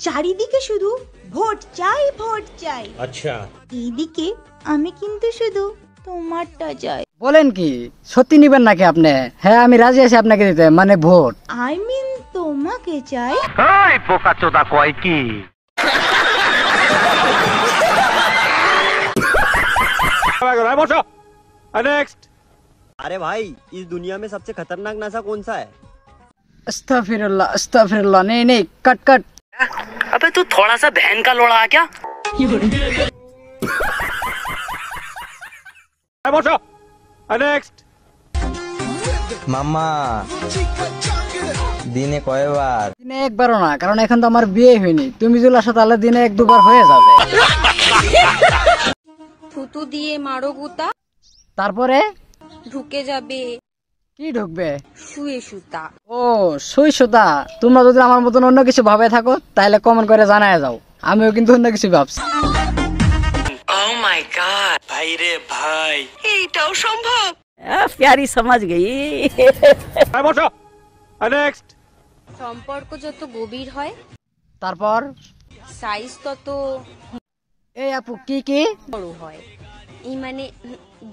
চারিদিকে শুধু ভোট চাই ভোট চাই। আচ্ছা, এইদিকে আমি কিন্তু শুধু তোমারটা চাই। বলেন কি সত্যি নিবেন নাকি আপনি? হ্যাঁ আমি রাজি আছি আপনাকে দিতে, মানে ভোট। আই মিন তোমাকে চাই। এই বোকাচোদা কয় কি? नेक्स्ट। अरे भाई इस दुनिया में सबसे खतरनाक नशा कौन सा है? अस्तगफिरुल्लाह अस्तगफिरुल्लाह, नहीं नहीं कट कट। अबे तू थोड़ा सा बहन का लोड़ा आ क्या? नेक्स्ट। মামা দিনে কয়বার? দিনে একবারও না, কারণ এখন তো আমার বিয়ে হয়নি। তুমি যদি আসো তাহলে দিনে এক দুবার হয়ে যাবে। থুতু দিয়ে মারো গুতা, তারপরে ঢুকে যাবে কি ঢুকবে? শুয়ে সুতা। ও সুই সুতা। তোমরা যদি আমার মতন অন্য কিছু ভাবে থাকো তাহলে কমেন্ট করে জানায় যাও, আমিও কিন্তু অন্য কিছু ভাবছি। Oh my God! ভাই রে ভাই, এইটাও সম্ভব? প্যারি সমাজ গই। नेक्स्ट। সম্পর্ক যত গভীর হয় তারপর সাইজ তত এই আপু কি কি বড় হয়। এই মানে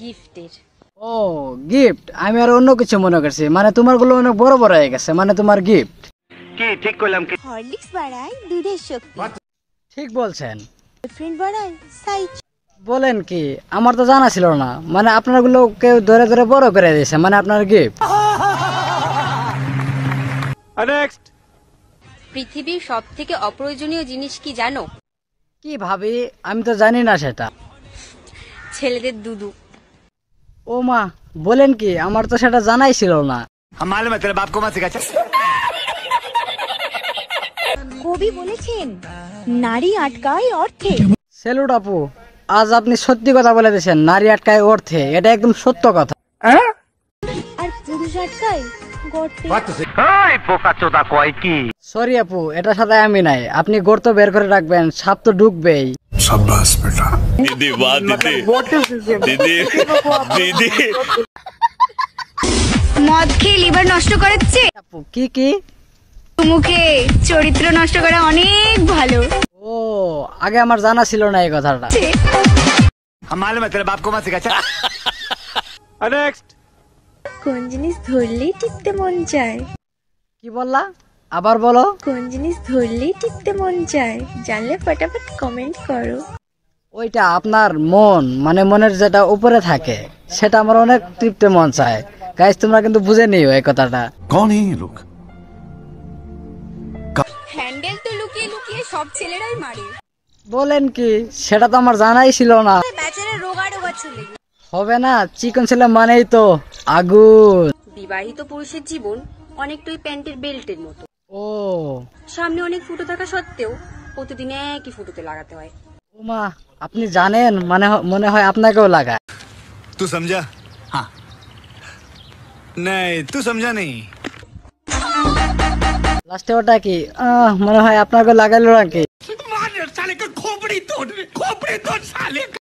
গিফটের। ও গিফট, আমি আর অন্য কিছু মনে করছি, মানে তোমার গুলো অনেক বড় বড় হয়ে গেছে, মানে তোমার গিফট। কি ঠিক কইলাম কি? হরলিক্স বাড়ায় দুধের শক্তি, ঠিক বলছেন। বয়ফ্রেন্ড বাড়ায় সাইজ। বলেন কি, আমার তো জানা ছিল না, মানে আপনার গুলো কেউ ধরে ধরে বড় করে দিয়েছে, মানে আপনার গিফট। नेक्स्ट। পৃথিবীর সব থেকে অপ্রয়োজনীয় জিনিস কি জানো? কি ভাবি, আমি তো জানি না সেটা। ছেলেদের দুদু। ও মা, বলেন কি, আমার তো সেটা জানাই ছিল না। हम मालूम है तेरे बाप को मत सिखा। কবি বলেছেন নারী আটকায় অর্থে। সেলুট আপু, আজ আপনি সত্যি কথা বলে দিয়েছেন, নারী আটকায় অর্থে, এটা একদম সত্য কথা। আর পুরুষ আটকায় গর্তে। এই বোকাচোদা কয় কি? সরি আপু, এটার সাথে আমি নাই, আপনি গর্ত বের করে রাখবেন, সাপ তো ঢুকবেই। शाबाश बेटा। दीदी वाह दीदी, दीदी दीदी। মদ খেয়ে লিভার নষ্ট করাচ্ছে, আপু কি কি? মুখে চরিত্র নষ্ট করা অনেক ভালো। ও আগে আমার জানা ছিল না এই কথাটা। हम मालूम है तेरे बाप को मत सिखा। नेक्स्ट। কোন জিনিস ধরলেই টিপতে মন চায়? কি বললা, আবার বলো। কোন জিনিস ধরলেই টিপতে মন চায়? জানলে ফটাফট কমেন্ট করো। ওইটা আপনার মন, মানে মনের যেটা উপরে থাকে, সেটা আমার অনেক তৃপ্তি মন চায়। গাইস তোমরা কিন্তু বুঝে নিও এই কথাটা। कौन है ये लोग? হ্যান্ডেল তো লুকিয়ে লুকিয়ে সব ছেলেরাই মারে। বলেন কি, সেটা তো আমার জানাই ছিল না। বেচারা রোগা রোগা ছেলে। হবে না, চিকন ছেলে মানেই তো আগুন। বিবাহিত পুরুষের জীবন অনেকটাই প্যান্টের বেল্টের মতো। ও সামনে অনেক ফুটো থাকা সত্ত্বেও প্রতিদিন একই ফুটোতে লাগাতে হয়। উমা, আপনি জানেন, মানে মনে হয় আপনাকেও লাগায়। तू समझा? हाँ। नहीं तू समझा नहीं। লাস্টে ওটা কি, মনে হয় আপনাকেও লাগাইলো নাকি?